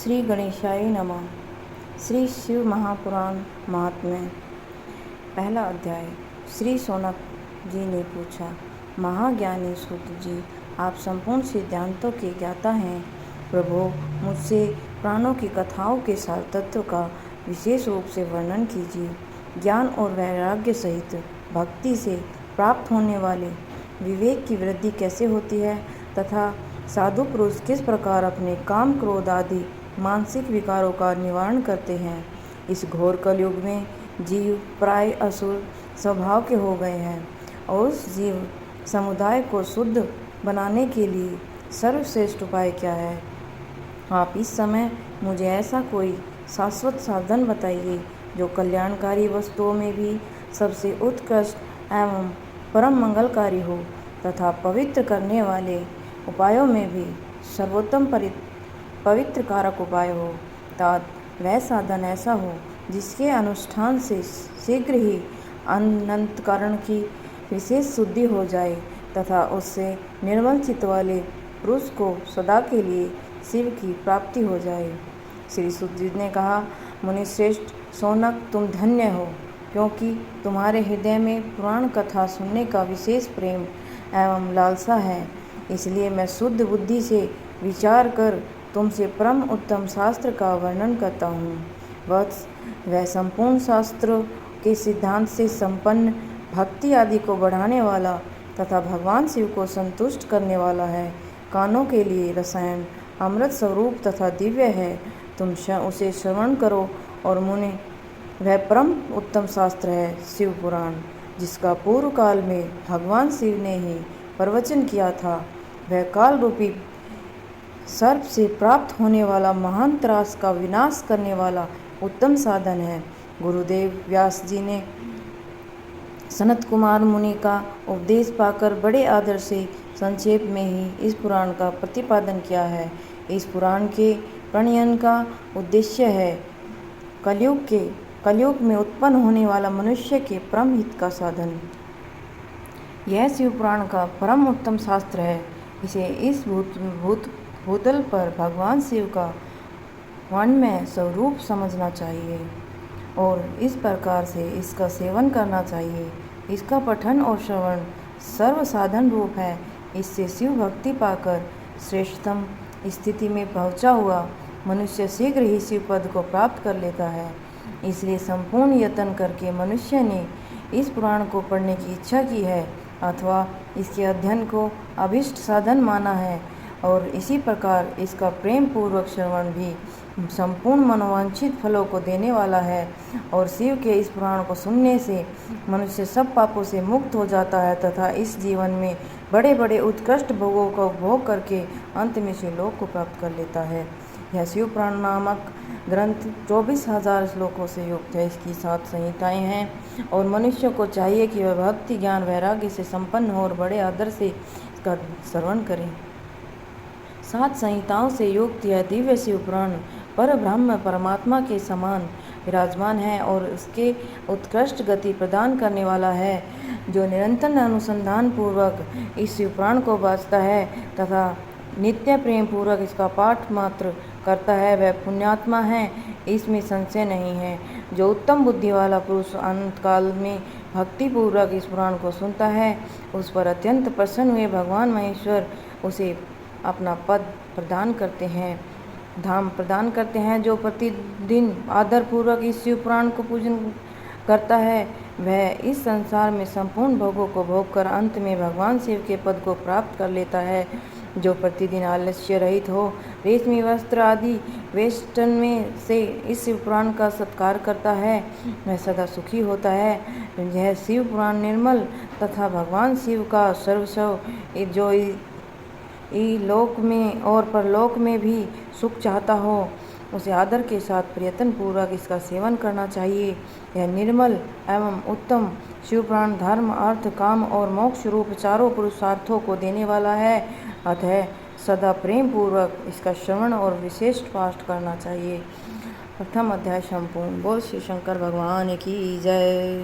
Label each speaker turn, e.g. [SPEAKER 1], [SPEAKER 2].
[SPEAKER 1] श्री गणेशाय नमः। श्री शिव महापुराण महात्म्य। पहला अध्याय। श्री शौनक जी ने पूछा, महाज्ञानी सूत जी, आप संपूर्ण सिद्धांतों के ज्ञाता हैं। प्रभु, मुझसे प्राणों की कथाओं के सार तत्व का विशेष रूप से वर्णन कीजिए। ज्ञान और वैराग्य सहित भक्ति से प्राप्त होने वाले विवेक की वृद्धि कैसे होती है तथा साधु पुरुष किस प्रकार अपने काम क्रोध आदि मानसिक विकारों का निवारण करते हैं। इस घोर कलयुग में जीव प्राय असुर स्वभाव के हो गए हैं और उस जीव समुदाय को शुद्ध बनाने के लिए सर्वश्रेष्ठ उपाय क्या है? आप इस समय मुझे ऐसा कोई शाश्वत साधन बताइए जो कल्याणकारी वस्तुओं में भी सबसे उत्कृष्ट एवं परम मंगलकारी हो तथा पवित्र करने वाले उपायों में भी सर्वोत्तम पवित्र कारक उपाय हो। तात वह साधन ऐसा हो जिसके अनुष्ठान से शीघ्र ही अंतःकरण की विशेष शुद्धि हो जाए तथा उससे निर्मल चित्त वाले पुरुष को सदा के लिए शिव की प्राप्ति हो जाए। श्री सूत जी ने कहा, मुनिश्रेष्ठ शौनक, तुम धन्य हो, क्योंकि तुम्हारे हृदय में पुराण कथा सुनने का विशेष प्रेम एवं लालसा है। इसलिए मैं शुद्ध बुद्धि से विचार कर तुमसे परम उत्तम शास्त्र का वर्णन करता हूँ। वत्स, वह संपूर्ण शास्त्रों के सिद्धांत से संपन्न, भक्ति आदि को बढ़ाने वाला तथा भगवान शिव को संतुष्ट करने वाला है। कानों के लिए रसायन अमृत स्वरूप तथा दिव्य है। तुम उसे श्रवण करो। और मुनि, वह परम उत्तम शास्त्र है शिव पुराण, जिसका पूर्व काल में भगवान शिव ने ही प्रवचन किया था। वह काल रूपी सर्प से प्राप्त होने वाला महान त्रास का विनाश करने वाला उत्तम साधन है। गुरुदेव व्यास जी ने सनत कुमार मुनि का उपदेश पाकर बड़े आदर से संक्षेप में ही इस पुराण का प्रतिपादन किया है। इस पुराण के प्रणयन का उद्देश्य है कलयुग में उत्पन्न होने वाला मनुष्य के परम हित का साधन। यह शिव पुराण का परम उत्तम शास्त्र है। इसे इस भूतल पर भगवान शिव का वाण्मय स्वरूप समझना चाहिए और इस प्रकार से इसका सेवन करना चाहिए। इसका पठन और श्रवण सर्व साधन रूप है। इससे शिव भक्ति पाकर श्रेष्ठतम स्थिति में पहुंचा हुआ मनुष्य शीघ्र ही शिव पद को प्राप्त कर लेता है। इसलिए संपूर्ण यत्न करके मनुष्य ने इस पुराण को पढ़ने की इच्छा की है अथवा इसके अध्ययन को अभिष्ट साधन माना है। और इसी प्रकार इसका प्रेम पूर्वक श्रवण भी संपूर्ण मनोवांछित फलों को देने वाला है। और शिव के इस पुराण को सुनने से मनुष्य सब पापों से मुक्त हो जाता है तथा इस जीवन में बड़े बड़े उत्कृष्ट भोगों का उपभोग करके अंत में शिवलोक को प्राप्त कर लेता है। यह शिव पुराण नामक ग्रंथ 24,000 श्लोकों से युक्त है। इसकी 7 संहिताएं हैं और मनुष्य को चाहिए कि वह भक्ति ज्ञान वैराग्य से संपन्न हो और बड़े आदर से इसका श्रवण करें। 7 संहिताओं से युक्त यह दिव्य शिव पुराण पर ब्रह्म परमात्मा के समान विराजमान है और उसके उत्कृष्ट गति प्रदान करने वाला है। जो निरंतर अनुसंधान पूर्वक इस शिव पुराण को वाचता है तथा नित्य प्रेम पूर्वक इसका पाठ मात्र करता है, वह पुण्यात्मा है, इसमें संशय नहीं है। जो उत्तम बुद्धि वाला पुरुष अंत काल में भक्ति पूर्वक इस पुराण को सुनता है, उस पर अत्यंत प्रसन्न हुए भगवान महेश्वर उसे अपना पद प्रदान करते हैं, धाम प्रदान करते हैं। जो प्रतिदिन आदर पूर्वक इस शिव पुराण को पूजन करता है, वह इस संसार में संपूर्ण भोगों को भोग कर अंत में भगवान शिव के पद को प्राप्त कर लेता है। जो प्रतिदिन आलस्य रहित हो रेशमी वस्त्र आदि वेष्टन में से इस शिव पुराण का सत्कार करता है, वह सदा सुखी होता है। यह शिव पुराण निर्मल तथा भगवान शिव का सर्वस्व, जो लोक में और परलोक में भी सुख चाहता हो, उसे आदर के साथ प्रयत्न पूर्वक इसका सेवन करना चाहिए। यह निर्मल एवं उत्तम शिव पुराण धर्म अर्थ काम और मोक्ष रूप चारों पुरुषार्थों को देने वाला है। अतः सदा प्रेम पूर्वक इसका श्रवण और विशेष पाठ करना चाहिए। प्रथम अध्याय संपूर्ण। बोल श्री शंकर भगवान की जय।